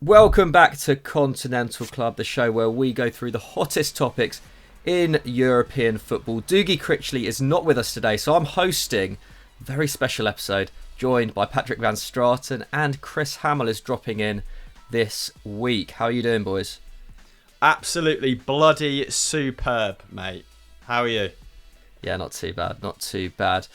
Welcome back to Continental Club, the show where we go through the hottest topics in European football. Doogie Critchley is not with us today, so I'm hosting a very special episode, joined by Patrick Van Straten, and Chris Hamill is dropping in this week. How are you doing, boys? Absolutely bloody superb, mate. How are you? Yeah, not too bad, not too bad.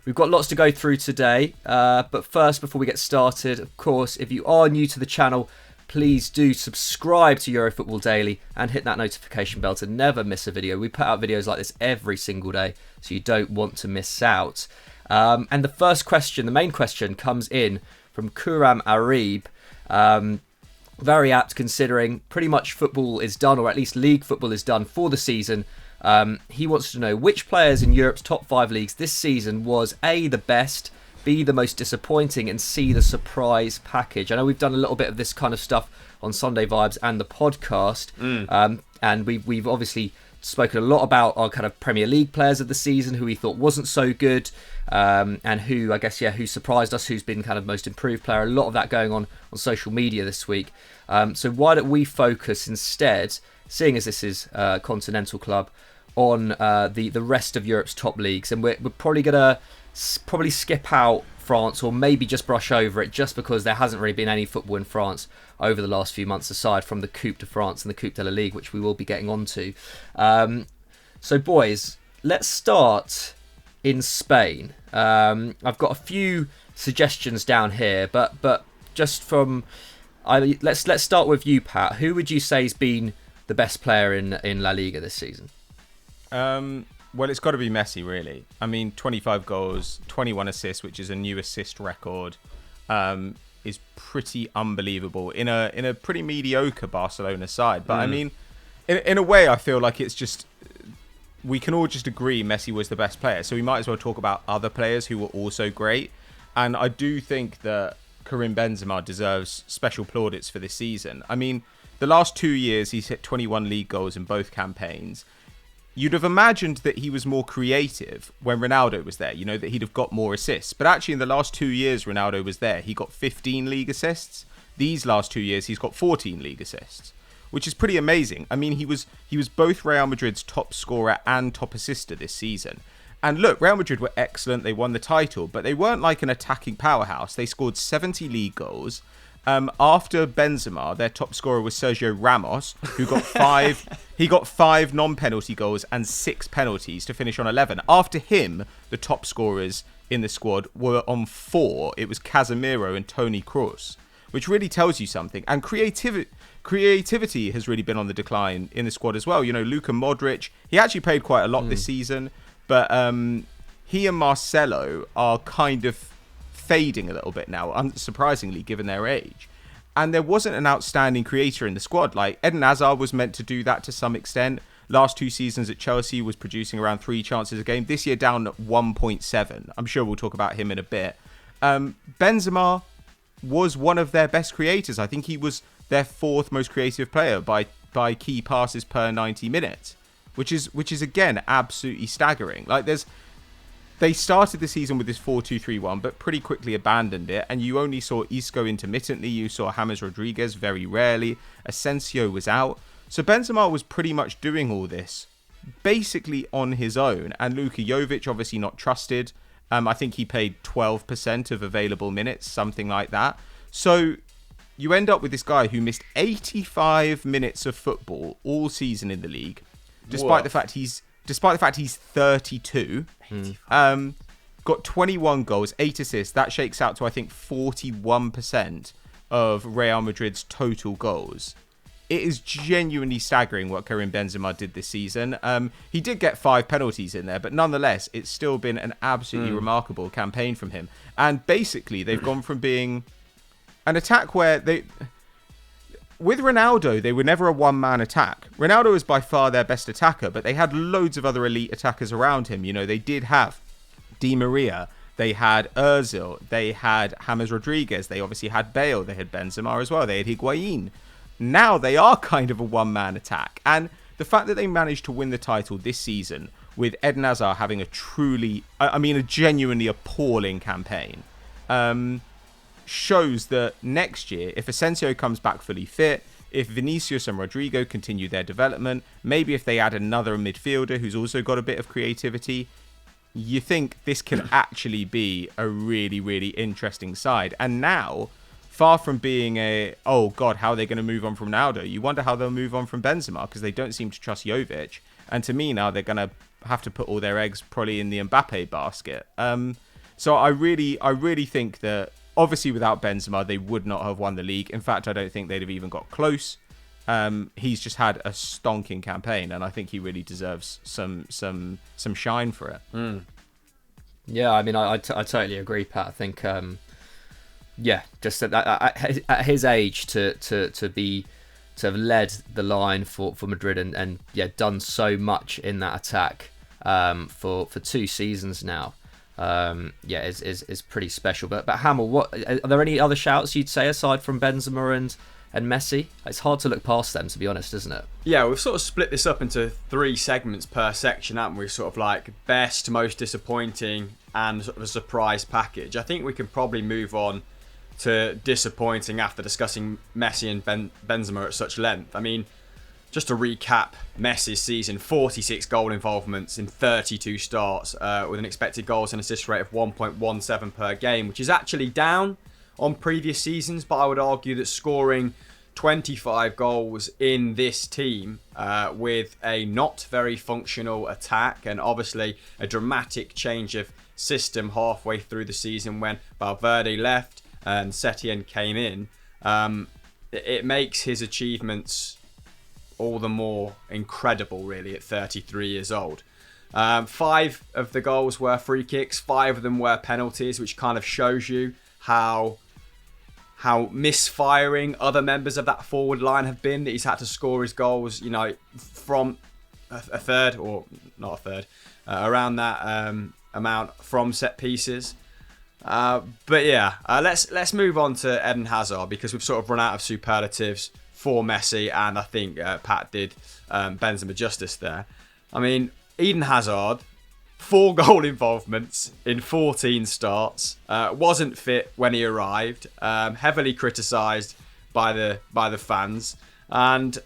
We've got lots to go through today, but first, before we get started, of course, if you are new to the channel, please do subscribe to EuroFootball Daily and hit that notification bell to never miss a video. We put out videos like this every single day, so you don't want to miss out. And the first question, the main question, comes in from Kuram Arib. Very apt, considering pretty much football is done, or at least league football is done for the season. He wants to know which players in Europe's top 5 leagues this season was A, the best, B, the most disappointing, and C, the surprise package. I know we've done a little bit of this kind of stuff on Sunday Vibes and the podcast, and we've obviously spoken a lot about our kind of Premier League players of the season, who we thought wasn't so good, and who, I guess, who surprised us, who's been kind of most improved player. A lot of that going on social media this week. So why don't we focus instead, seeing as this is Continental Club, on the rest of Europe's top leagues, and we're probably gonna skip out France, or maybe just brush over it, just because there hasn't really been any football in France over the last few months, aside from the Coupe de France and the Coupe de la Ligue, which we will be getting onto. So boys, let's start in Spain. I've got a few suggestions down here, but just from let's start with you, Pat. Who would you say has been the best player in La Liga this season? Well, it's got to be Messi, really. I mean, 25 goals, 21 assists, which is a new assist record, is pretty unbelievable in a pretty mediocre Barcelona side. But I mean, in a way, I feel like it's just, we can all just agree Messi was the best player. So we might as well talk about other players who were also great. And I do think that Karim Benzema deserves special plaudits for this season. I mean, the last 2 years, he's hit 21 league goals in both campaigns. You'd have imagined that he was more creative when Ronaldo was there, that he'd have got more assists. But actually, in the last 2 years Ronaldo was there, he got 15 league assists. These last 2 years, he's got 14 league assists, which is pretty amazing. I mean, he was both Real Madrid's top scorer and top assister this season. And look, Real Madrid were excellent. They won the title, but they weren't like an attacking powerhouse. They scored 70 league goals. After Benzema, their top scorer was Sergio Ramos, who got 5. He got 5 non-penalty goals and 6 penalties to finish on 11. After him, the top scorers in the squad were on 4. It was Casemiro and Toni Kroos, which really tells you something. And creativity has really been on the decline in the squad as well. Luka Modric, he actually played quite a lot this season, but he and Marcelo are kind of fading a little bit now, unsurprisingly, given their age. And there wasn't an outstanding creator in the squad. Like, Edin Hazard was meant to do that to some extent. Last 2 seasons at Chelsea was producing around 3 chances a game. This year down at 1.7. I'm sure we'll talk about him in a bit. Benzema was one of their best creators. I think he was their 4th most creative player by key passes per 90 minutes, which is again absolutely staggering. Like, they started the season with this 4-2-3-1, but pretty quickly abandoned it. And you only saw Isco intermittently. You saw James Rodriguez very rarely. Asensio was out. So Benzema was pretty much doing all this basically on his own. And Luka Jovic, obviously not trusted. I think he played 12% of available minutes, something like that. So you end up with this guy who missed 85 minutes of football all season in the league, despite the fact he's 32, got 21 goals, 8 assists. That shakes out to, I think, 41% of Real Madrid's total goals. It is genuinely staggering what Karim Benzema did this season. He did get 5 penalties in there, but nonetheless, it's still been an absolutely remarkable campaign from him. And basically, they've gone from being an attack where with Ronaldo, they were never a one-man attack. Ronaldo was by far their best attacker, but they had loads of other elite attackers around him. They did have Di Maria, they had Ozil, they had James Rodriguez, they obviously had Bale, they had Benzema as well, they had Higuain. Now they are kind of a one-man attack. And the fact that they managed to win the title this season with Edin Hazard having a genuinely appalling campaign, shows that next year, if Asensio comes back fully fit, if Vinicius and Rodrigo continue their development, maybe if they add another midfielder who's also got a bit of creativity, you think this could actually be a really, really interesting side. And now, far from being oh God, how are they going to move on from Ronaldo? You wonder how they'll move on from Benzema, because they don't seem to trust Jovic. And to me now, they're going to have to put all their eggs probably in the Mbappé basket. So I really think that obviously without Benzema, they would not have won the league. In fact, I don't think they'd have even got close. He's just had a stonking campaign, and I think he really deserves some shine for it. Yeah, I mean, I totally agree, Pat. I think, just at his age to have led the line for Madrid and done so much in that attack for 2 seasons now. Is pretty special. But Hamel, what are there any other shouts you'd say aside from Benzema and Messi? It's hard to look past them, to be honest, isn't it? Yeah, we've sort of split this up into 3 segments per section, haven't we? Sort of like best, most disappointing, and sort of a surprise package. I think we can probably move on to disappointing after discussing Messi and Benzema at such length. I mean, just to recap Messi's season, 46 goal involvements in 32 starts with an expected goals and assist rate of 1.17 per game, which is actually down on previous seasons, but I would argue that scoring 25 goals in this team with a not very functional attack and obviously a dramatic change of system halfway through the season when Valverde left and Setien came in, it makes his achievements all the more incredible, really, at 33 years old. 5 of the goals were free kicks, 5 of them were penalties, which kind of shows you how misfiring other members of that forward line have been, that he's had to score his goals, from a third, or not a third, around that amount from set pieces. Let's move on to Edin Hazard, because we've sort of run out of superlatives for Messi, and I think Pat did Benzema justice there. I mean, Edin Hazard, 4 goal involvements in 14 starts, wasn't fit when he arrived, heavily criticised by the fans, and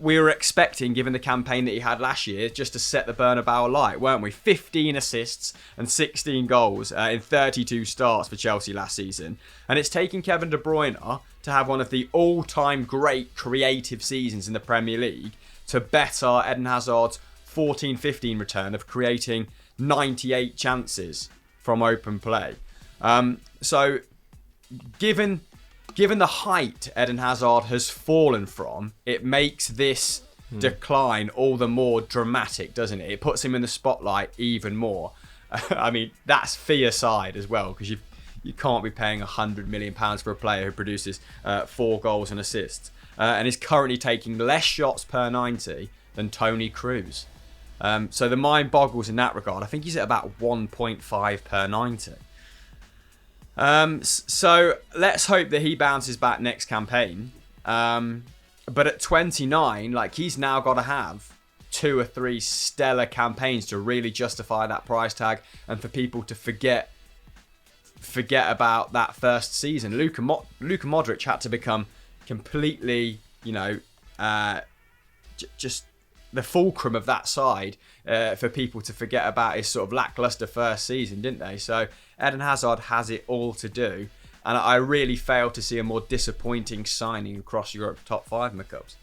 we were expecting, given the campaign that he had last year, just to set the Bernabeu alight, weren't we? 15 assists and 16 goals in 32 starts for Chelsea last season. And it's taken Kevin De Bruyne to have one of the all-time great creative seasons in the Premier League to better Edin Hazard's 14-15 return of creating 98 chances from open play. So, given the height Edin Hazard has fallen from, it makes this decline all the more dramatic, doesn't it? It puts him in the spotlight even more. I mean, that's fee aside as well, because you can't be paying £100 million for a player who produces 4 goals and assists, and is currently taking less shots per 90 than Toni Kroos. So the mind boggles in that regard. I think he's at about 1.5 per 90. So let's hope that he bounces back next campaign. But at 29, he's now got to have 2 or 3 stellar campaigns to really justify that price tag, and for people to forget about that first season. Luka Modric had to become completely, just the fulcrum of that side for people to forget about his sort of lackluster first season, didn't they? So Edin Hazard has it all to do, and I really fail to see a more disappointing signing across Europe's top 5 in the Cups.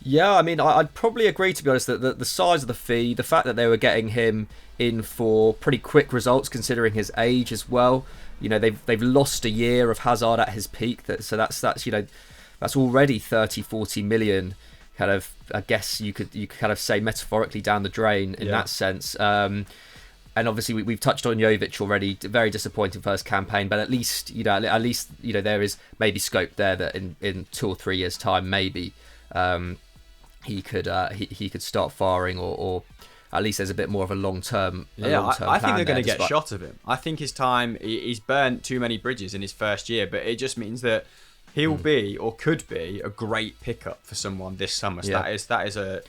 Yeah, I mean, I'd probably agree, to be honest, that the size of the fee, the fact that they were getting him in for pretty quick results considering his age as well. They've lost a year of Hazard at his peak, so that's already 30-40 million. Kind of, I guess you could kind of say metaphorically down the drain in that sense. And obviously we've touched on Jovic already. Very disappointing first campaign, but at least there is maybe scope there that in 2 or 3 years' time maybe he could start firing, or at least there's a bit more of a long-term. I think they're going to get shot of him. I think his time, he's burnt too many bridges in his first year, but it just means that he'll be, or could be, a great pickup for someone this summer. So that is a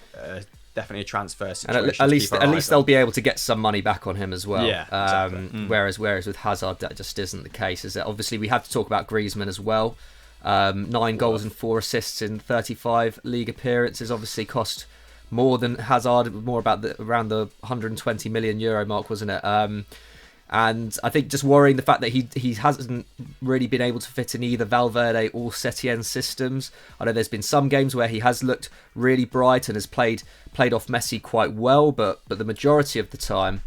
definitely a transfer And situation. at least they'll be able to get some money back on him as well. Yeah, exactly. Whereas with Hazard, that just isn't the case. Is that obviously we have to talk about Griezmann as well. 9 goals and 4 assists in 35 league appearances. Obviously cost more than Hazard, more about around the 120 million euro mark, wasn't it? And I think just worrying the fact that he hasn't really been able to fit in either Valverde or Setien's systems. I know there's been some games where he has looked really bright and has played off Messi quite well, but the majority of the time,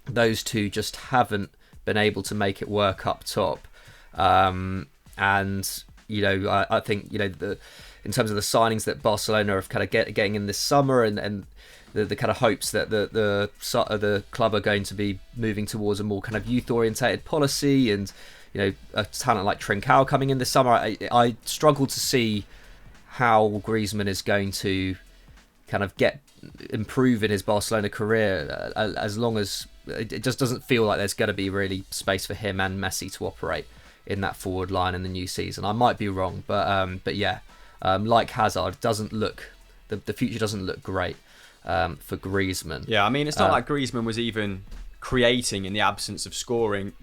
those two just haven't been able to make it work up top. And I think in terms of the signings that Barcelona have kind of getting in this summer and the kind of hopes that the club are going to be moving towards a more kind of youth orientated policy, and a talent like Trincao coming in this summer, I struggle to see how Griezmann is going to kind of improve in his Barcelona career as long as it just doesn't feel like there's going to be really space for him and Messi to operate in that forward line in the new season. I might be wrong, but yeah, like Hazard, the future doesn't look great for Griezmann. Yeah, I mean, it's not like Griezmann was even creating in the absence of scoring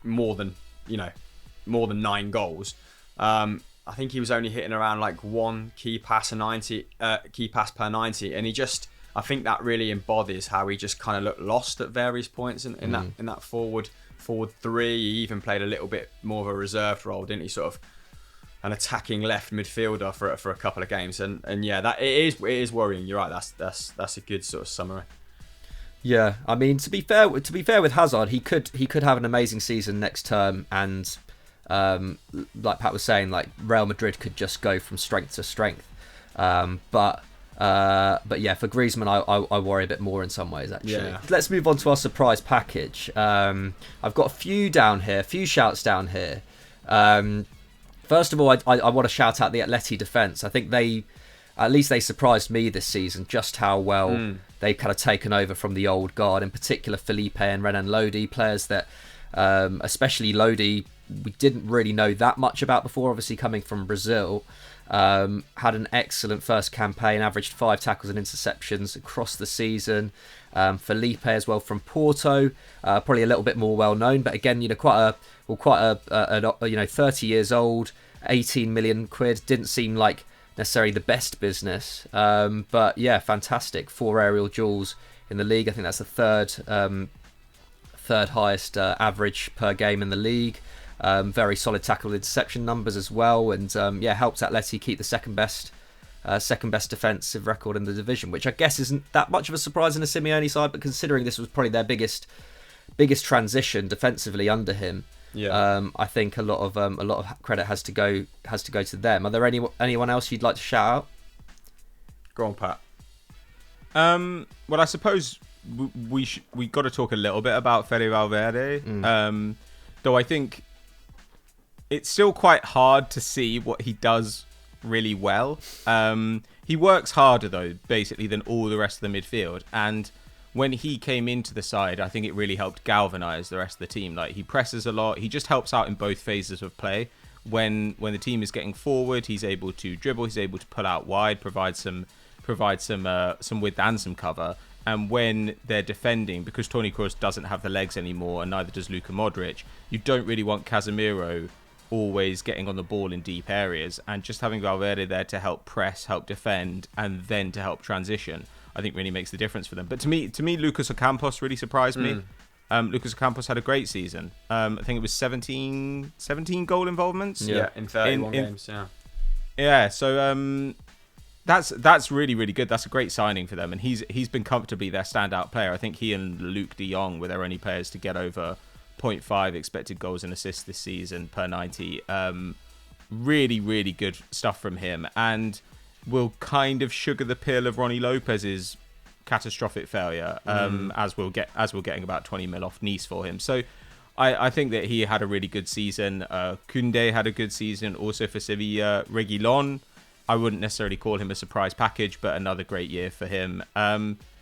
more than 9 goals. I think he was only hitting around like 1 key pass per 90, and I think that really embodies how he just kind of looked lost at various points in that forward three. He even played a little bit more of a reserved role, didn't he? Sort of an attacking left midfielder for a couple of games, and yeah, that it is worrying. You're right. That's a good sort of summary. Yeah, I mean, to be fair with Hazard, he could have an amazing season next term, and like Pat was saying, like Real Madrid could just go from strength to strength. But yeah, for Griezmann, I worry a bit more in some ways, actually. Yeah. Let's move on to our surprise package. I've got a few shouts down here. First of all, I want to shout out the Atleti defence. I think they surprised me this season, just how well they've kind of taken over from the old guard, in particular Felipe and Renan Lodi, players that, especially Lodi, we didn't really know that much about before, obviously coming from Brazil. Had an excellent first campaign, averaged 5 tackles and interceptions across the season. Felipe as well from Porto, probably a little bit more well known, but again, quite a 30 years old, 18 million quid. Didn't seem like necessarily the best business, but yeah, fantastic. 4 aerial duels in the league. I think that's the third highest average per game in the league. Very solid tackle interception numbers as well, and helped Atleti keep the second best defensive record in the division, which I guess isn't that much of a surprise in a Simeone side, but considering this was probably their biggest transition defensively under him, I think a lot of credit has to go to them. Are there anyone else you'd like to shout out? Go on, Pat. Well, I suppose we got to talk a little bit about Freddie Valverde, though I think it's still quite hard to see what he does really well. He works harder, though, basically, than all the rest of the midfield. And when he came into the side, I think it really helped galvanise the rest of the team. Like, he presses a lot. He just helps out in both phases of play. When the team is getting forward, he's able to dribble. He's able to pull out wide, provide some width and some cover. And when they're defending, because Toni Kroos doesn't have the legs anymore, and neither does Luka Modric, you don't really want Casemiro always getting on the ball in deep areas, and just having Valverde there to help press, help defend, and then to help transition, I think really makes the difference for them. But to me, Lucas Ocampos really surprised me. Lucas Ocampos had a great season. I think it was 17 goal involvements. Yeah, in 31 games. Yeah. So that's really, really good. That's a great signing for them, and he's been comfortably their standout player. I think he and Luke De Jong were their only players to get over 0.5 expected goals and assists this season per 90. Really, really good stuff from him, and will kind of sugar the pill of Ronnie Lopez's catastrophic failure, as we're getting about 20 mil off Nice for him. So I think that he had a really good season. Koundé had a good season also for Sevilla. Reguilon, I wouldn't necessarily call him a surprise package, but another great year for him.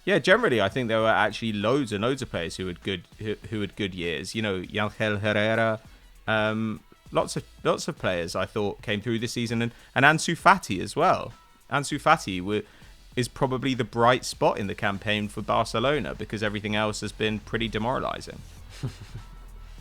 Generally, I think there were actually loads and loads of players who had good years. Jango Herrera, lots of players I thought came through this season, and Ansu Fati as well. Ansu Fati, is probably the bright spot in the campaign for Barcelona, because everything else has been pretty demoralising.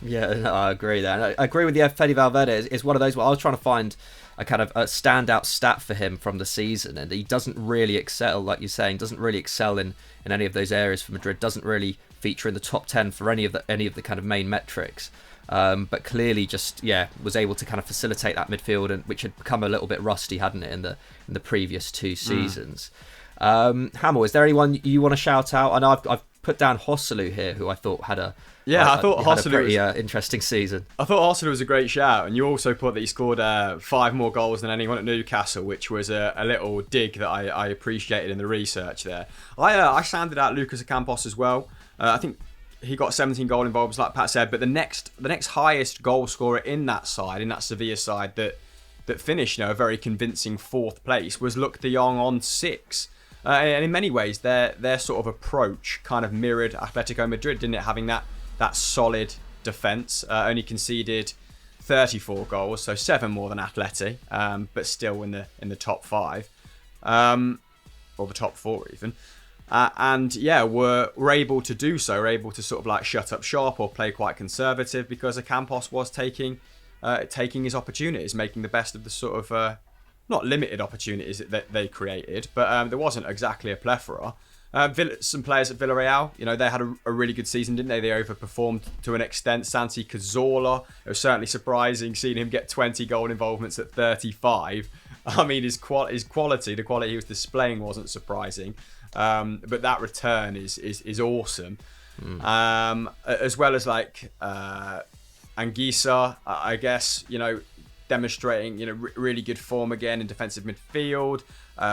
Yeah, no, I agree there. I agree with you. Freddie Valverde is one of those where I was trying to find a kind of a standout stat for him from the season, and he doesn't really excel, like you're saying, doesn't really excel in any of those areas for Madrid, doesn't really feature in the top 10 for any of the kind of main metrics. But clearly just, was able to kind of facilitate that midfield, and which had become a little bit rusty, hadn't it, in the previous two seasons. Hamill, is there anyone you want to shout out? I know I've put down Joselu here, who I thought had a pretty interesting season. I thought Arsenal was a great shout, and you also put that he scored 5 more goals than anyone at Newcastle, which was a little dig that I appreciated in the research there. I sounded out Lucas Ocampos as well. I think he got 17 goal involvements, like Pat said, but the next highest goal scorer in that Sevilla side that finished a very convincing 4th place was Luuk de Jong on 6. And in many ways, their sort of approach kind of mirrored Atletico Madrid, didn't it? Having that solid defence, only conceded 34 goals, so 7 more than Atleti, but still in the top 5, or the top 4 even. We're able to do so. We're able to sort of like shut up shop or play quite conservative, because Ocampos was taking his opportunities, making the best of the sort of not limited opportunities that they created, but there wasn't exactly a plethora. Some players at Villarreal, they had a really good season, didn't they? They overperformed to an extent. Santi Cazorla, it was certainly surprising seeing him get 20 goal involvements at 35. I mean, his quality, the quality he was displaying wasn't surprising. But that return is awesome. As well as like Anguissa, I guess, demonstrating really good form again in defensive midfield.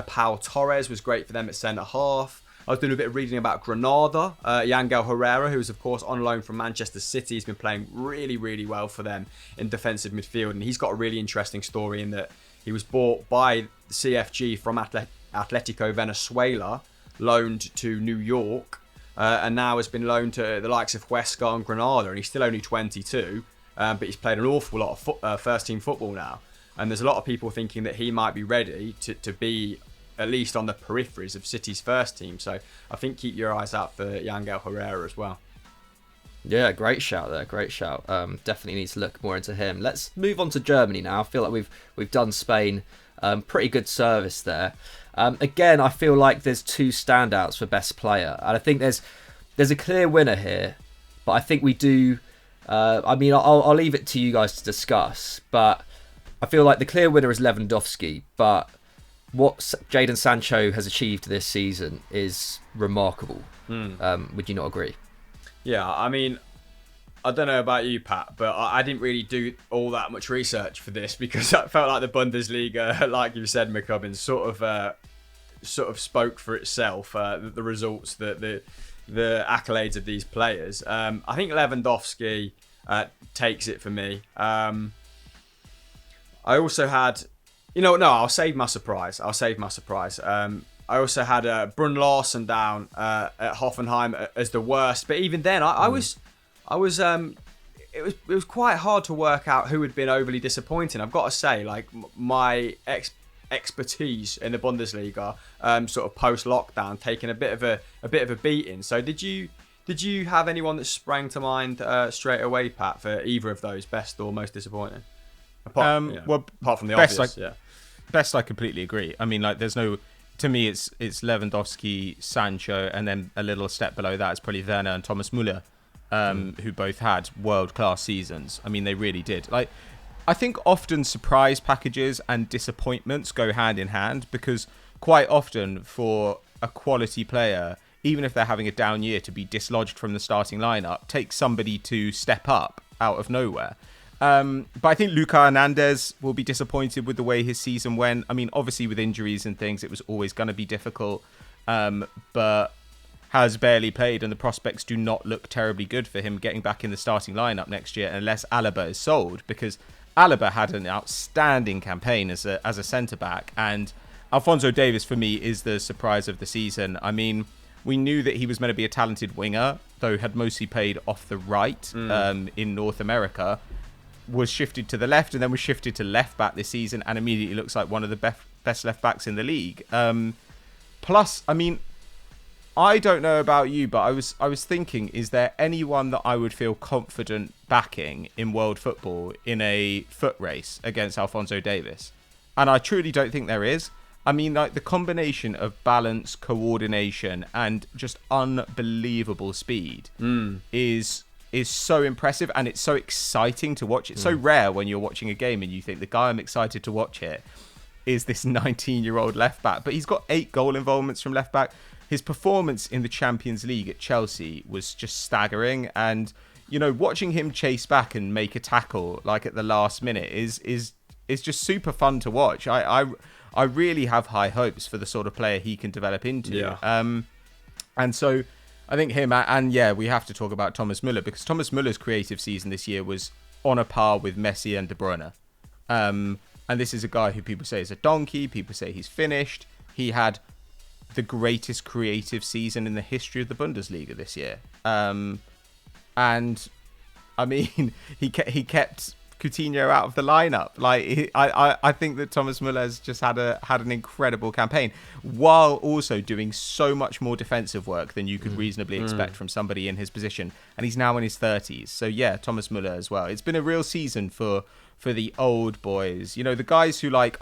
Pau Torres was great for them at centre half. I was doing a bit of reading about Granada. Jango Herrera, who is of course on loan from Manchester City, has been playing really, really well for them in defensive midfield, and he's got a really interesting story in that he was bought by CFG from Atletico Venezuela, loaned to New York, and now has been loaned to the likes of Huesca and Granada, and he's still only 22, but he's played an awful lot of first-team football now, and there's a lot of people thinking that he might be ready to be at least on the peripheries of City's first team, so I think keep your eyes out for Jango Herrera as well. Yeah, great shout there, great shout. Definitely need to look more into him. Let's move on to Germany now. I feel like we've done Spain, pretty good service there. Again, I feel like there's 2 standouts for best player, and I think there's a clear winner here, but I think we do. I'll leave it to you guys to discuss, but I feel like the clear winner is Lewandowski, but what Jadon Sancho has achieved this season is remarkable. Would you not agree? Yeah, I mean, I don't know about you, Pat, but I didn't really do all that much research for this, because I felt like the Bundesliga, like you said, McCubbin, sort of spoke for itself. The results, the accolades of these players. I think Lewandowski takes it for me. I also had, I'll save my surprise. I also had Brun Larsen down at Hoffenheim as the worst, but even then, it was quite hard to work out who had been overly disappointing. I've got to say, like, my expertise in the Bundesliga, sort of post lockdown, taking a bit of a beating. So did you have anyone that sprang to mind straight away, Pat, for either of those, best or most disappointing? Apart from the obvious, Best, I completely agree. I mean, like, there's no. To me, it's Lewandowski, Sancho, and then a little step below that is probably Werner and Thomas Müller, who both had world-class seasons. I mean, they really did. Like, I think often surprise packages and disappointments go hand in hand, because quite often for a quality player, even if they're having a down year, to be dislodged from the starting lineup takes somebody to step up out of nowhere. But I think Lucas Hernandez will be disappointed with the way his season went. I mean, obviously with injuries and things, it was always going to be difficult, but has barely played, and the prospects do not look terribly good for him getting back in the starting lineup next year unless Alaba is sold, because Alaba had an outstanding campaign as a centre-back, and Alfonso Davis, for me, is the surprise of the season. I mean, we knew that he was meant to be a talented winger, though had mostly played off the right in North America, was shifted to the left, and then was shifted to left back this season, and immediately looks like one of the best left backs in the league. Plus, I mean, I don't know about you, but I was thinking, is there anyone that I would feel confident backing in world football in a foot race against Alfonso Davis? And I truly don't think there is. I mean, like, the combination of balance, coordination, and just unbelievable speed is so impressive, and it's so exciting to watch. It's so rare when you're watching a game and you think the guy I'm excited to watch here is this 19-year-old left back. But he's got 8 goal involvements from left back. His performance in the Champions League at Chelsea was just staggering, and watching him chase back and make a tackle like at the last minute is just super fun to watch. I really have high hopes for the sort of player he can develop into. Yeah. And so I think him, and yeah, we have to talk about Thomas Müller, because Thomas Müller's creative season this year was on a par with Messi and De Bruyne. And this is a guy who people say is a donkey. People say he's finished. He had the greatest creative season in the history of the Bundesliga this year. And I mean, he kept Coutinho out of the lineup. Like, I think that Thomas Müller has just had an incredible campaign, while also doing so much more defensive work than you could reasonably expect from somebody in his position. And he's now in his 30s. So yeah, Thomas Müller as well. It's been a real season for the old boys. The guys who, like,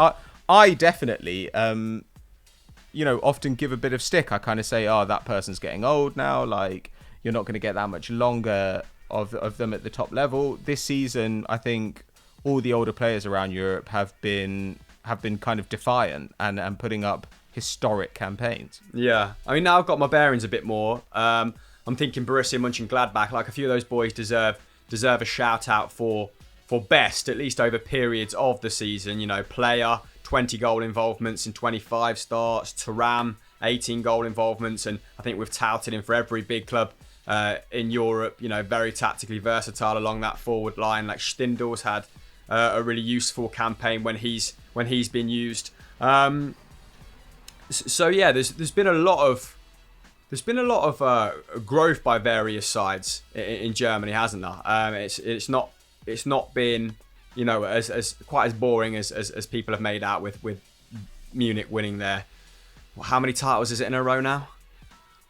I definitely often give a bit of stick. I kind of say, oh, that person's getting old now. Like, you're not going to get that much longer of them at the top level. This season, I think all the older players around Europe have been kind of defiant and putting up historic campaigns. Yeah, I mean, now I've got my bearings a bit more. I'm thinking Borussia Mönchengladbach, like, a few of those boys deserve a shout out for best, at least over periods of the season. Player, 20 goal involvements in 25 starts. Thuram, 18 goal involvements, and I think we've touted him for every big club in Europe. Very tactically versatile along that forward line. Like, Stindl's had a really useful campaign when he's been used. So yeah, there's been a lot of growth by various sides in Germany, hasn't there? It's not been as quite as boring as people have made out with Munich winning their, how many titles is it in a row now?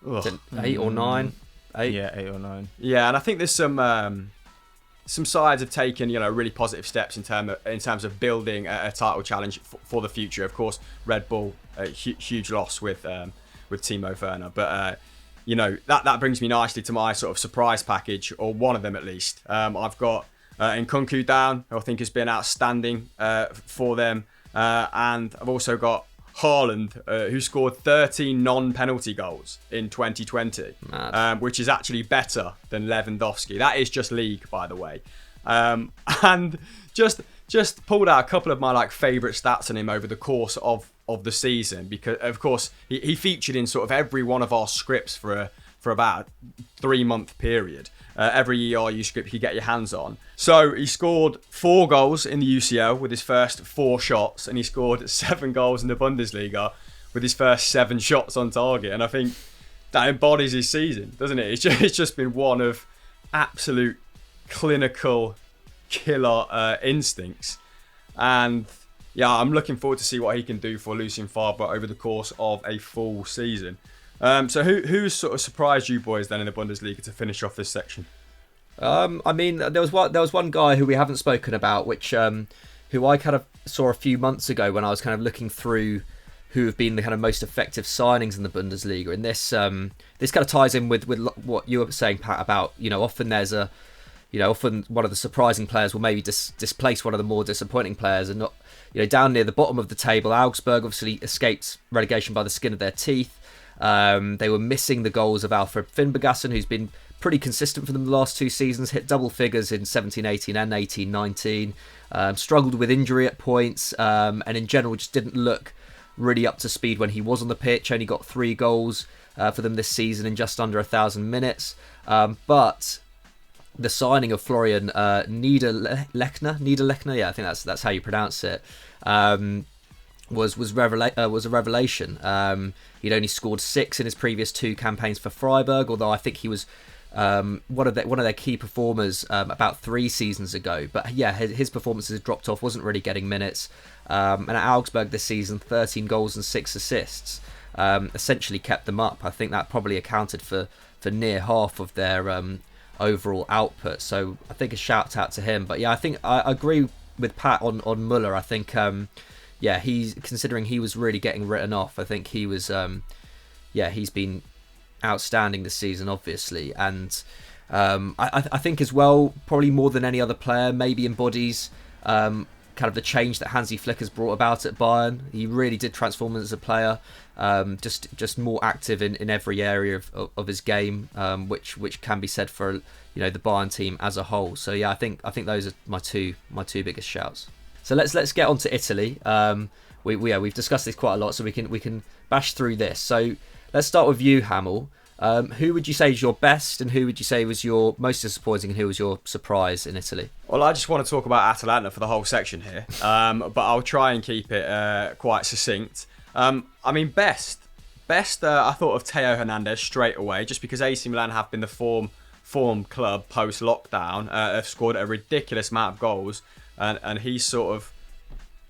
8 or 9. 8. Yeah, 8 or 9. Yeah, and I think there's some sides have taken really positive steps in terms of building a title challenge for the future. Of course, Red Bull, a huge loss with Timo Werner, but that brings me nicely to my sort of surprise package, or one of them at least. I've got Nkunku down, who I think has been outstanding for them, and I've also got Haaland, who scored 13 non-penalty goals in 2020, which is actually better than Lewandowski. That is just league, by the way. And just pulled out a couple of my favourite stats on him over the course of the season, because of course he featured in sort of every one of our scripts for about a 3-month period. Every ERU script you get your hands on. So he scored 4 goals in the UCL with his first 4 shots, and he scored 7 goals in the Bundesliga with his first 7 shots on target. And I think that embodies his season, doesn't it? It's just been one of absolute clinical killer instincts. And yeah, I'm looking forward to see what he can do for Lucien Favre over the course of a full season. So who's sort of surprised you boys then in the Bundesliga to finish off this section? I mean, there was one guy who we haven't spoken about, which who I kind of saw a few months ago when I was kind of looking through who have been the kind of most effective signings in the Bundesliga. And this kind of ties in with what you were saying, Pat, about often there's often one of the surprising players will maybe displace one of the more disappointing players, and not down near the bottom of the table. Augsburg obviously escaped relegation by the skin of their teeth. They were missing the goals of Alfred Finnbogason, who's been pretty consistent for them the last 2 seasons, hit double figures in 17-18 and 18-19, struggled with injury at points, and in general just didn't look really up to speed when he was on the pitch. Only got 3 goals for them this season in just under 1,000 minutes. But the signing of Florian Niederlechner, yeah, I think that's how you pronounce it, was a revelation. He'd only scored 6 in his previous 2 campaigns for Freiburg, although I think he was one of their key performers about 3 seasons ago. But yeah, his performances had dropped off, wasn't really getting minutes. And at Augsburg this season, 13 goals and 6 assists. essentially kept them up. I think that probably accounted for near half of their overall output. So I think a shout out to him. But yeah, I think I agree with Pat on Müller. I think he's considering he was really getting written off. I think he was he's been outstanding this season, obviously, and I think as well, probably more than any other player, maybe embodies kind of the change that Hansi Flick has brought about at Bayern. He really did transform as a player, just more active in every area of his game, which can be said for the Bayern team as a whole. So yeah, I think those are my two biggest shouts. So let's get on to Italy. We've discussed this quite a lot, so we can bash through this. So let's start with you, Hamel. Who would you say is your best, and who would you say was your most disappointing, and who was your surprise in Italy? Well, I just want to talk about Atalanta for the whole section here, but I'll try and keep it quite succinct. I mean, best. I thought of Theo Hernandez straight away, just because AC Milan have been the form club post lockdown, have scored a ridiculous amount of goals, and he's sort of.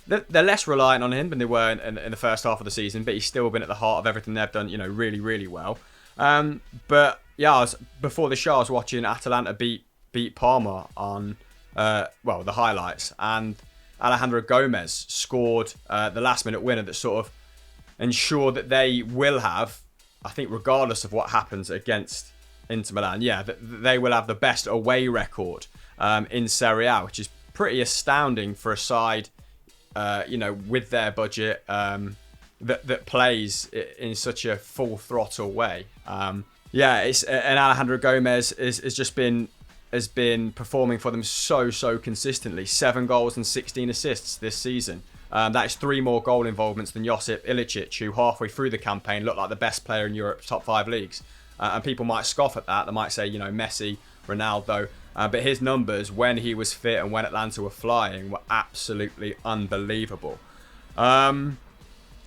They're less reliant on him than they were in the first half of the season, but he's still been at the heart of everything they've done, really, really well. But yeah, before the show, I was watching Atalanta beat Parma on the highlights, and Alejandro Gomez scored the last-minute winner that sort of ensured that they will have, I think, regardless of what happens against Inter Milan, they will have the best away record in Serie A, which is pretty astounding for a side, with their budget. That plays in such a full throttle way. It's and Alejandro Gomez has been performing for them so consistently. 7 goals and 16 assists this season. That is 3 more goal involvements than Josip Ilicic, who halfway through the campaign looked like the best player in Europe's top 5 leagues. And people might scoff at that. They might say, Messi, Ronaldo. But his numbers when he was fit and when Atlanta were flying were absolutely unbelievable.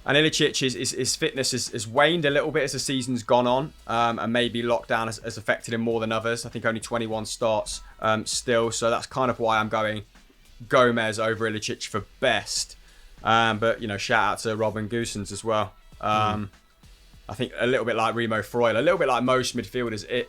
And Ilicic, his fitness has waned a little bit as the season's gone on, and maybe lockdown has affected him more than others. I think only 21 starts still, so that's kind of why I'm going Gomez over Ilicic for best. But shout out to Robin Gosens as well. I think a little bit like Remo Freuler, a little bit like most midfielders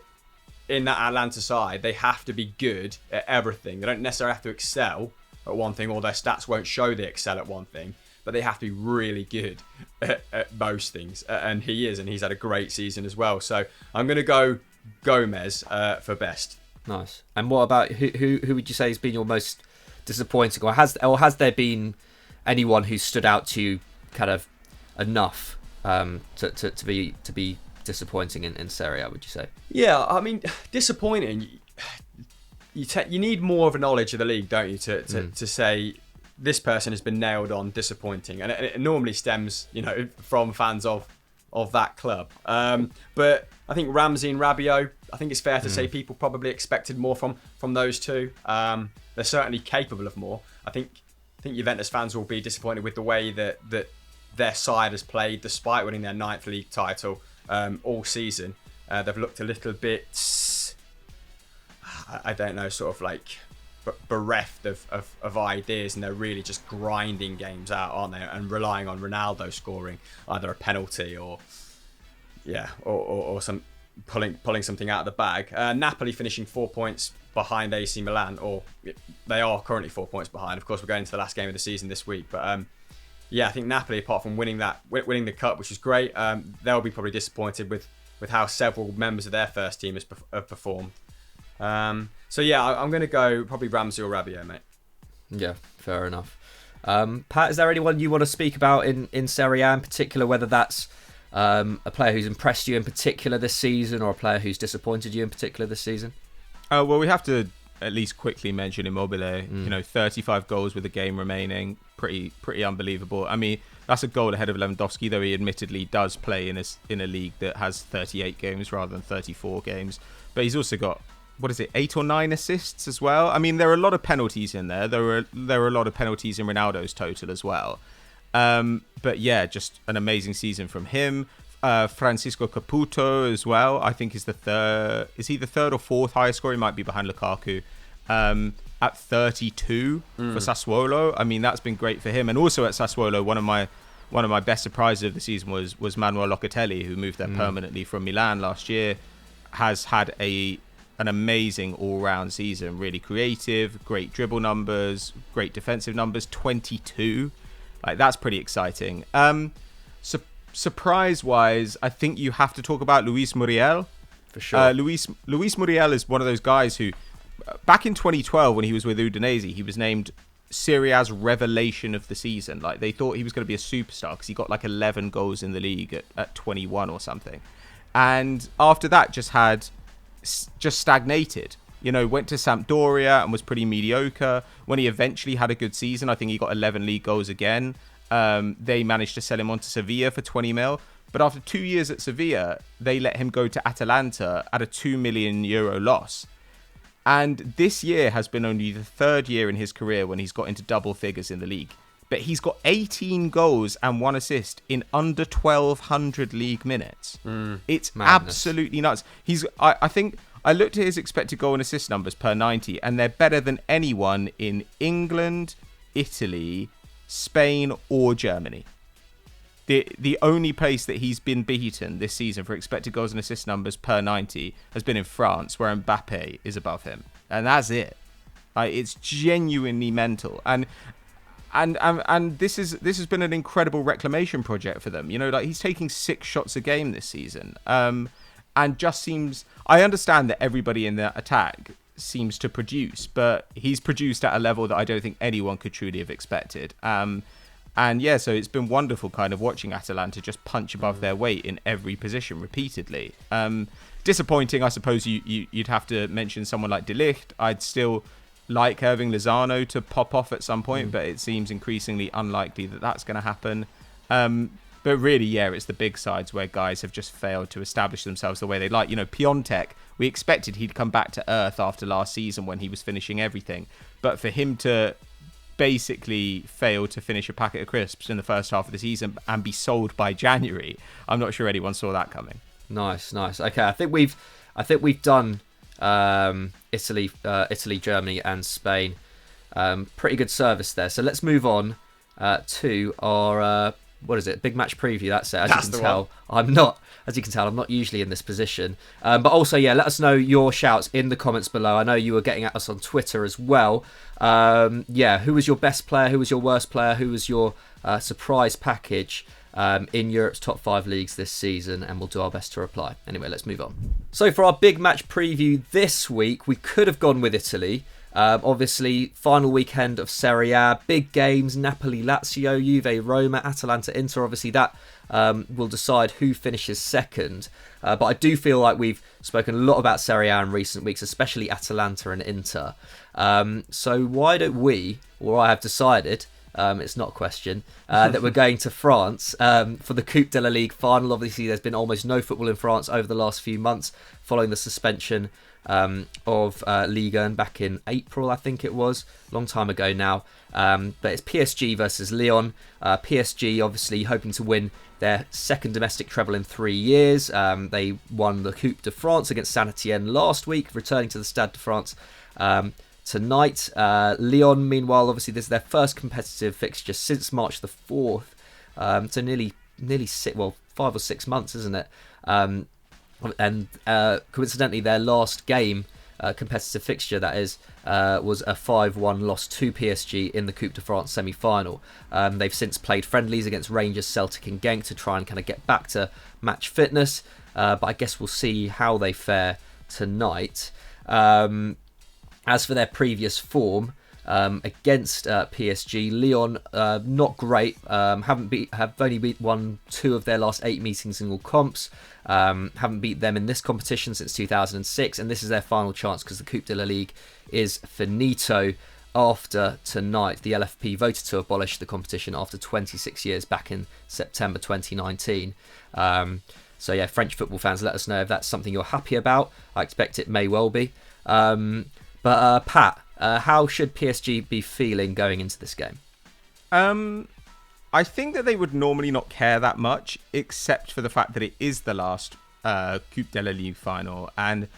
in that Atlanta side, they have to be good at everything. They don't necessarily have to excel at one thing, or their stats won't show they excel at one thing. But they have to be really good at most things. And he is, and he's had a great season as well. So I'm going to go Gomez for best. Nice. And what about, who would you say has been your most disappointing? Or has there been anyone who stood out to you kind of enough to be disappointing in Serie A, would you say? Yeah, I mean, disappointing. You need more of a knowledge of the league, don't you, to say... This person has been nailed on disappointing, and it normally stems, from fans of that club. But I think Ramsey and Rabiot, I think it's fair to say people probably expected more from those two. They're certainly capable of more. I think Juventus fans will be disappointed with the way that their side has played, despite winning their 9th league title all season. They've looked a little bit, I don't know, sort of like bereft of ideas, and they're really just grinding games out, aren't they? And relying on Ronaldo scoring either a penalty or some pulling something out of the bag. Napoli finishing 4 points behind AC Milan, or they are currently 4 points behind. Of course, we're going to the last game of the season this week, but I think Napoli, apart from winning the cup, which is great, they'll be probably disappointed with how several members of their first team have performed. I'm going to go probably Ramsey or Rabiot, mate. Yeah, fair enough. Pat, is there anyone you want to speak about in Serie A in particular, whether that's a player who's impressed you in particular this season, or a player who's disappointed you in particular this season? Well, we have to at least quickly mention Immobile. 35 goals with a game remaining. Pretty unbelievable. I mean, that's a goal ahead of Lewandowski, though he admittedly does play in a league that has 38 games rather than 34 games. But he's also got, 8 or 9 assists as well? I mean, there are a lot of penalties in there. There are a lot of penalties in Ronaldo's total as well. But yeah, just an amazing season from him. Francisco Caputo as well, I think is the third. Is he the third or fourth highest scorer? He might be behind Lukaku. At 32 for Sassuolo. I mean, that's been great for him. And also at Sassuolo, one of my one of my best surprises of the season was Manuel Locatelli, who moved there permanently from Milan last year. Has had an amazing all-round season. Really creative, great dribble numbers, great defensive numbers. 22, like that's pretty exciting. Surprise-wise, I think you have to talk about Luis Muriel. For sure. Luis Muriel is one of those guys who, back in 2012 when he was with Udinese, he was named Serie A's revelation of the season. Like they thought he was going to be a superstar because he got like 11 goals in the league at 21 or something. And after that, just stagnated. You know, went to Sampdoria and was pretty mediocre. When he eventually had a good season, I think he got 11 league goals again. They managed to sell him on to Sevilla for 20 mil. But after 2 years at Sevilla, they let him go to Atalanta at a €2 million loss. And this year has been only the third year in his career when he's got into double figures in the league. But he's got 18 goals and 1 assist in under 1,200 league minutes. It's madness. Absolutely nuts. I think I looked at his expected goal and assist numbers per 90, and they're better than anyone in England, Italy, Spain, or Germany. The only place that he's been beaten this season for expected goals and assist numbers per 90 has been in France, where Mbappé is above him, and that's it. It's genuinely mental, and this has been an incredible reclamation project for them. You know, like he's taking 6 shots a game this season, and just seems. I understand that everybody in the attack seems to produce, but he's produced at a level that I don't think anyone could truly have expected. And yeah, so it's been wonderful kind of watching Atalanta just punch above their weight in every position repeatedly. Disappointing, I suppose you'd have to mention someone like De Ligt. I'd still like Irving Lozano to pop off at some point, but it seems increasingly unlikely that that's going to happen. But really, yeah, it's the big sides where guys have just failed to establish themselves the way they like. You know, Piontek, we expected he'd come back to earth after last season when he was finishing everything. But for him to basically fail to finish a packet of crisps in the first half of the season and be sold by January, I'm not sure anyone saw that coming. Nice. Okay, I think we've done Italy, Germany, and Spain. Pretty good service there. So let's move on to our what is it? Big match preview. That's it. As you can tell, I'm not usually in this position. But also, yeah, let us know your shouts in the comments below. I know you were getting at us on Twitter as well. Yeah, who was your best player? Who was your worst player? Who was your surprise package in Europe's top 5 leagues this season? And we'll do our best to reply. Anyway, let's move on. So for our big match preview this week, we could have gone with Italy. Obviously, final weekend of Serie A, big games, Napoli, Lazio, Juve, Roma, Atalanta, Inter. Obviously, that will decide who finishes second. But I do feel like we've spoken a lot about Serie A in recent weeks, especially Atalanta and Inter. So why don't we, or I have decided, it's not a question, that we're going to France for the Coupe de la Ligue final. Obviously, there's been almost no football in France over the last few months following the suspension of Liga back in April, I think it was, long time ago now. But it's PSG versus Lyon. PSG obviously hoping to win their second domestic treble in 3 years. They won the Coupe de France against Saint-Etienne last week, returning to the Stade de France tonight. Lyon, meanwhile, obviously this is their first competitive fixture since March the 4th. So nearly 5 or 6 months, isn't it? And coincidentally, their last game, competitive fixture, that is, was a 5-1 loss to PSG in the Coupe de France semi-final. They've since played friendlies against Rangers, Celtic and Genk to try and kind of get back to match fitness. But I guess we'll see how they fare tonight. As for their previous form, against PSG, Lyon not great. Have only won 2 of their last 8 meetings in all comps. Haven't beat them in this competition since 2006, and this is their final chance because the Coupe de la Ligue is finito after tonight. The LFP voted to abolish the competition after 26 years back in September 2019. So yeah, French football fans, let us know if that's something you're happy about. I expect it may well be. But Pat, how should PSG be feeling going into this game? I think that they would normally not care that much, except for the fact that it is the last Coupe de la Ligue final. And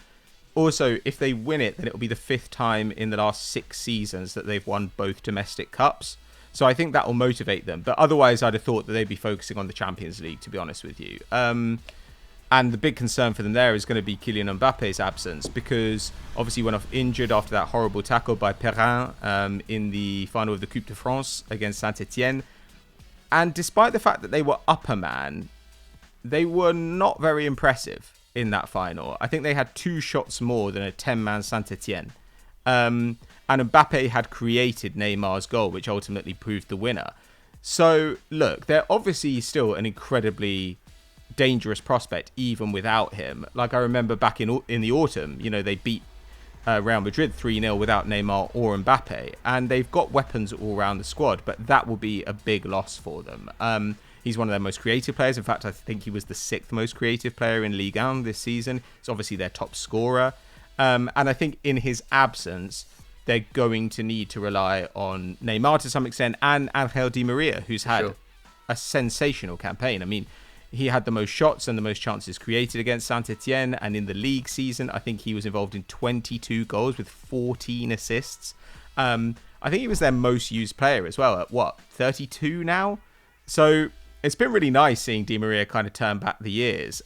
also, if they win it, then it will be the 5th time in the last 6 seasons that they've won both domestic cups. So I think that will motivate them. But otherwise, I'd have thought that they'd be focusing on the Champions League, to be honest with you. And the big concern for them there is going to be Kylian Mbappe's absence, because obviously he went off injured after that horrible tackle by Perrin in the final of the Coupe de France against Saint-Etienne. And despite the fact that they were up a man, they were not very impressive in that final. I think they had 2 shots more than a 10-man Saint-Etienne. And Mbappe had created Neymar's goal, which ultimately proved the winner. So, look, they're obviously still an incredibly dangerous prospect, even without him. Like, I remember back in the autumn, they beat Real Madrid 3-0 without Neymar or Mbappe, and they've got weapons all around the squad, but that will be a big loss for them. He's one of their most creative players. In fact, I think he was the 6th most creative player in Liga this season. He's obviously their top scorer. And I think in his absence, they're going to need to rely on Neymar to some extent, and Angel Di Maria, who's had a sensational campaign. I mean, he had the most shots and the most chances created against Saint-Etienne, and in the league season, I think he was involved in 22 goals with 14 assists. I think he was their most used player as well, at 32 now? So it's been really nice seeing Di Maria kind of turn back the years.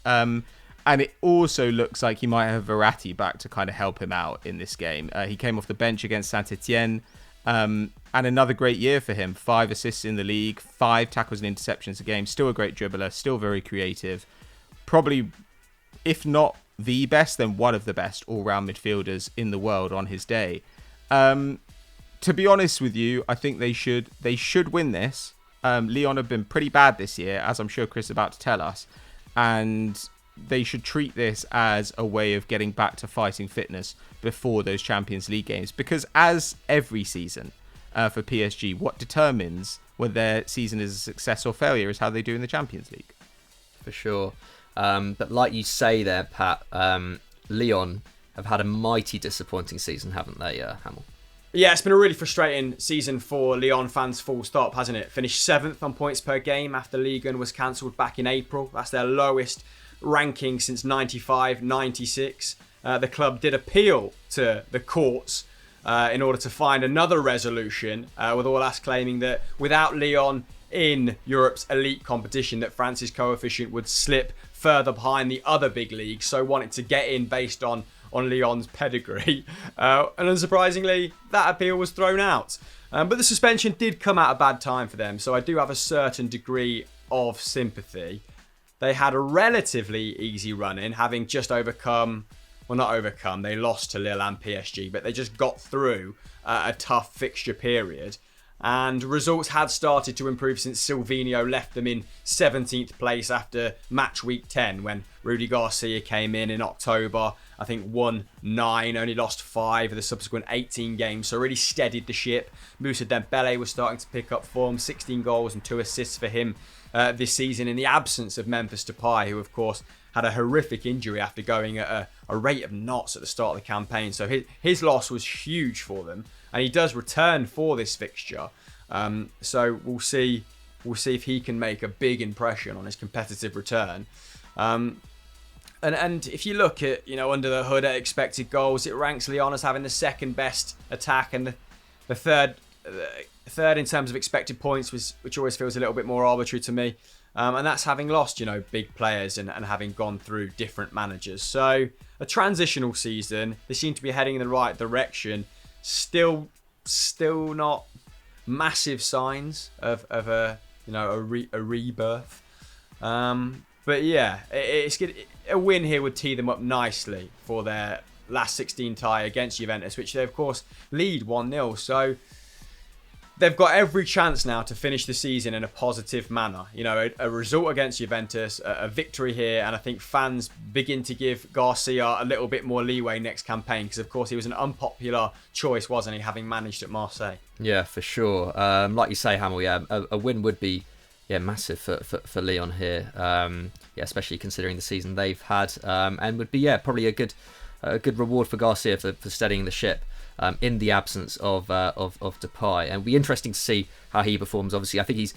And it also looks like he might have Verratti back to kind of help him out in this game. He came off the bench against Saint-Etienne. And another great year for him. 5 assists in the league, 5 tackles and interceptions a game. Still a great dribbler, still very creative. Probably, if not the best, then one of the best all-round midfielders in the world on his day. To be honest with you, I think they should win this. Lyon have been pretty bad this year, as I'm sure Chris is about to tell us. And they should treat this as a way of getting back to fighting fitness before those Champions League games. Because as every season for PSG, what determines whether their season is a success or failure is how they do in the Champions League. For sure. But like you say there, Pat, Lyon have had a mighty disappointing season, haven't they, Hamill? Yeah, it's been a really frustrating season for Lyon fans, full stop, hasn't it? Finished 7th on points per game after Liga was cancelled back in April. That's their lowest ranking since 95-96. The club did appeal to the courts in order to find another resolution, with Aulas claiming that without Lyon in Europe's elite competition, that France's coefficient would slip further behind the other big leagues, so wanted to get in based on Lyon's pedigree. And unsurprisingly, that appeal was thrown out. But the suspension did come at a bad time for them, so I do have a certain degree of sympathy. They had a relatively easy run in, having just overcome, well, not overcome, they lost to Lille and PSG, but they just got through a tough fixture period. And results had started to improve since Silvinho left them in 17th place after match week 10, when Rudy Garcia came in October. I think won 9, only lost 5 of the subsequent 18 games, so really steadied the ship. Moussa Dembele was starting to pick up form, 16 goals and 2 assists for him this season in the absence of Memphis Depay, who of course had a horrific injury after going at a rate of knots at the start of the campaign. So his loss was huge for them, and he does return for this fixture. So we'll see if he can make a big impression on his competitive return. And if you look at, under the hood at expected goals, it ranks Lyon as having the second best attack and the third in terms of expected points, which always feels a little bit more arbitrary to me. And that's having lost, big players and having gone through different managers. So a transitional season. They seem to be heading in the right direction. Still not massive signs of a rebirth. But yeah, it's good. A win here would tee them up nicely for their last 16 tie against Juventus, which they of course lead 1-0. So they've got every chance now to finish the season in a positive manner. A result against Juventus, a victory here, and I think fans begin to give Garcia a little bit more leeway next campaign, because of course he was an unpopular choice, wasn't he, having managed at Marseille? Yeah, for sure. Like you say, Hamill, a win would be massive for Lyon here. Especially considering the season they've had, and would be probably a good reward for Garcia for steadying the ship. In the absence of Depay, and it'll be interesting to see how he performs. Obviously, I think he's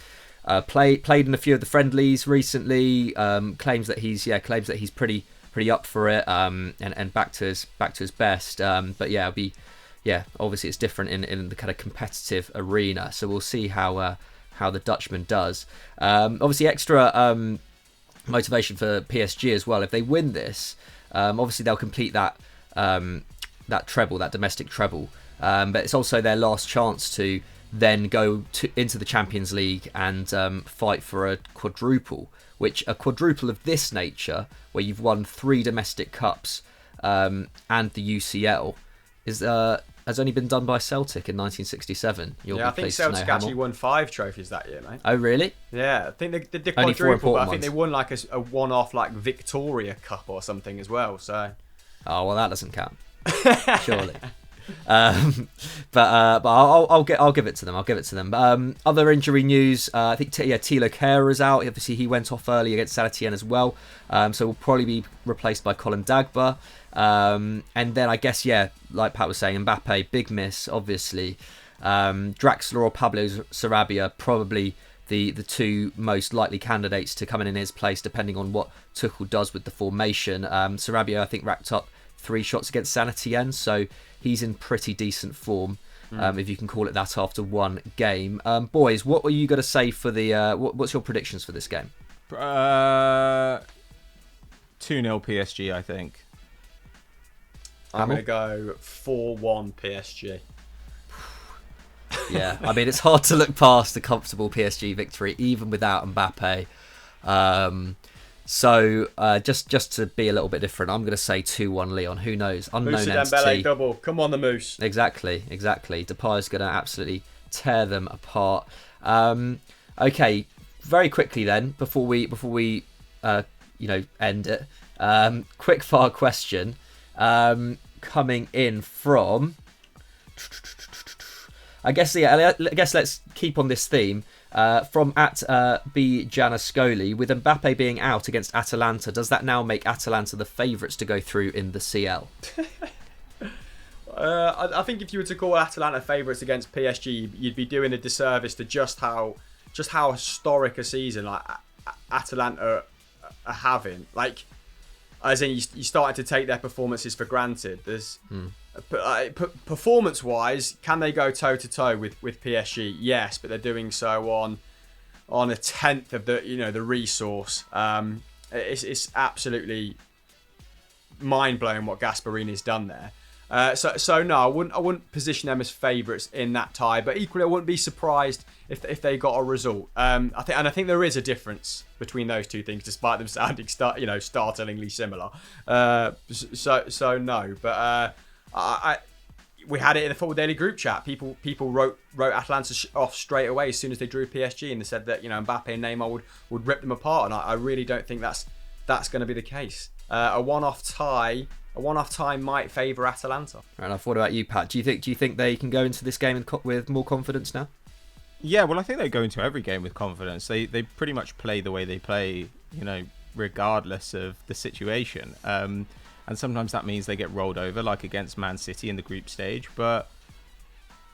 played in a few of the friendlies recently. Claims that he's pretty up for it, and back to his best. But yeah, it'll be yeah, obviously it's different in the kind of competitive arena. So we'll see how the Dutchman does. Obviously, extra motivation for PSG as well. If they win this, obviously they'll complete that treble, that domestic treble. But it's also their last chance to then go into the Champions League and fight for a quadruple. Which a quadruple of this nature, where you've won 3 domestic cups and the UCL, has only been done by Celtic in 1967. I think Celtic actually won 5 trophies that year, mate. Oh, really? Yeah, I think they did quadruple, but I think they won like a one-off like Victoria Cup or something as well. So, oh well, that doesn't count, surely. But I'll give it to them. I'll give it to them. Other injury news. I think Thilo Kehrer is out. Obviously, he went off early against Saint Etienne as well. So will probably be replaced by Colin Dagba. And then I guess like Pat was saying, Mbappé, big miss, obviously. Draxler or Pablo Sarabia, probably the 2 most likely candidates to come in his place, depending on what Tuchel does with the formation. Sarabia, I think, racked up 3 shots against Saint Etienne, so he's in pretty decent form, if you can call it that, after 1 game. Boys, what were you going to say for the... what's your predictions for this game? 2-0 PSG, I think. I'm going to go 4-1 PSG. Yeah, I mean, it's hard to look past a comfortable PSG victory, even without Mbappé. So just to be a little bit different, I'm going to say 2-1 Lyon. Who knows? Unknown Moussa entity. Dembele double. Come on, the Moose. Exactly. Depay's going to absolutely tear them apart. Okay, very quickly then, before we end it. Quick fire question coming in from. I guess let's keep on this theme. From B Janascoli, with Mbappé being out against Atalanta, does that now make Atalanta the favourites to go through in the CL? I think if you were to call Atalanta favourites against PSG, you'd be doing a disservice to just how historic a season like Atalanta are having. Like, as in, you started to take their performances for granted. There's performance-wise, can they go toe-to-toe with PSG? Yes, but they're doing so on a tenth of the resource. It's absolutely mind-blowing what Gasparini's done there. So no, I wouldn't position them as favourites in that tie, but equally I wouldn't be surprised if they got a result. I think there is a difference between those two things, despite them sounding startlingly similar. So no, but we had it in the Football Daily group chat. People wrote Atalanta off straight away as soon as they drew PSG, and they said that Mbappé and Neymar would rip them apart, and I really don't think that's going to be the case. A one-off tie might favour Atalanta. Fair enough. What about you, Pat? Do you think they can go into this game with more confidence now? Yeah, well, I think they go into every game with confidence. They pretty much play the way they play, regardless of the situation. And sometimes that means they get rolled over, like against Man City in the group stage. But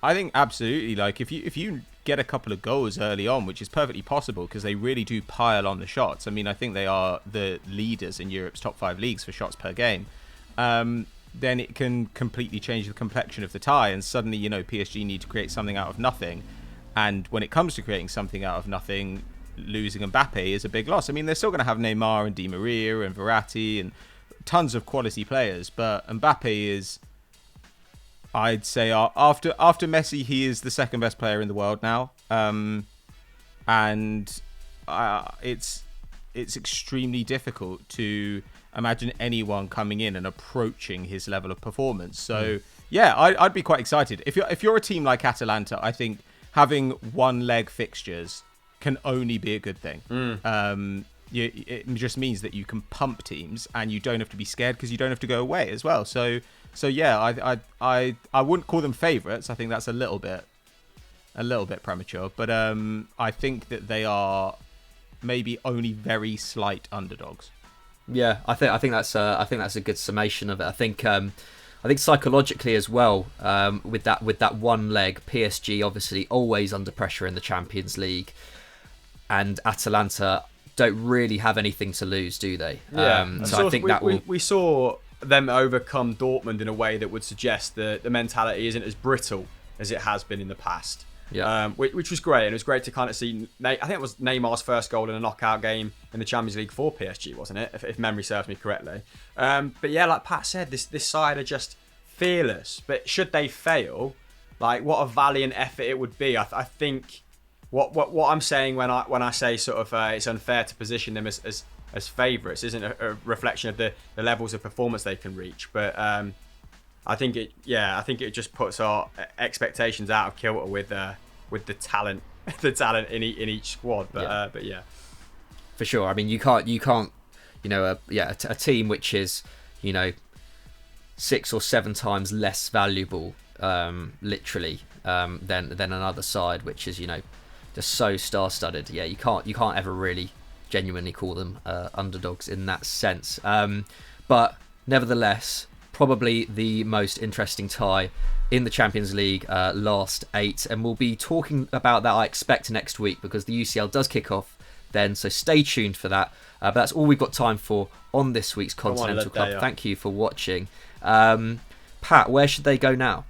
I think absolutely, like if you get a couple of goals early on, which is perfectly possible because they really do pile on the shots. I mean, I think they are the leaders in Europe's top 5 leagues for shots per game. Then it can completely change the complexion of the tie, and suddenly PSG need to create something out of nothing. And when it comes to creating something out of nothing, losing Mbappé is a big loss. I mean, they're still going to have Neymar and Di Maria and Verratti and tons of quality players, but Mbappé is, I'd say, after Messi, he is the second best player in the world now. And it's extremely difficult to imagine anyone coming in and approaching his level of performance. So yeah, I'd be quite excited. If you're a team like Atalanta, I think having one leg fixtures can only be a good thing. It just means that you can pump teams and you don't have to be scared because you don't have to go away as well. So yeah, I wouldn't call them favourites. I think that's a little bit premature, but I think that they are maybe only very slight underdogs. Yeah, I think that's a good summation of it. I think psychologically as well, with that one leg, PSG obviously always under pressure in the Champions League, and Atalanta don't really have anything to lose, do they? Yeah. So I think we saw them overcome Dortmund in a way that would suggest that the mentality isn't as brittle as it has been in the past. Yeah. Which was great. And it was great to kind of see, I think it was Neymar's first goal in a knockout game in the Champions League for PSG, wasn't it? If memory serves me correctly. But yeah, like Pat said, this side are just fearless. But should they fail, like what a valiant effort it would be. I think what I'm saying when I say sort of it's unfair to position them as favourites isn't a reflection of the levels of performance they can reach. But I think it just puts our expectations out of kilter with the talent in each squad. But yeah, for sure. I mean, you can't a team which is 6 or 7 times less valuable, literally, than another side which is just so star-studded. Yeah, you can't ever really genuinely call them underdogs in that sense. But nevertheless, probably the most interesting tie in the Champions League last 8, and we'll be talking about that, I expect, next week, because the UCL does kick off then, so stay tuned for that. But that's all we've got time for on this week's Continental Club. Thank you for watching. Pat, where should they go now?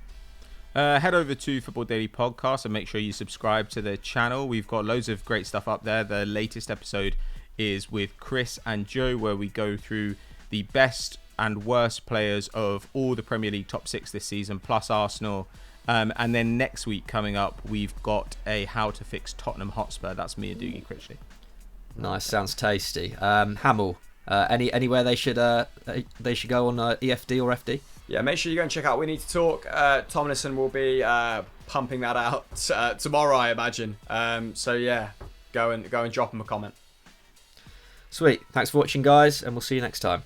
Head over to Football Daily Podcast and make sure you subscribe to the channel. We've got loads of great stuff up there. The latest episode is with Chris and Joe, where we go through the best and worst players of all the Premier League top 6 this season, plus Arsenal. And then next week coming up, we've got a How to Fix Tottenham Hotspur. That's me and Doogie Critchley. Nice, sounds tasty. Hamill, anywhere they should go on EFD or FD? Yeah, make sure you go and check out We Need to Talk. Tomlinson will be pumping that out tomorrow, I imagine. So yeah, go and drop him a comment. Sweet. Thanks for watching, guys, and we'll see you next time.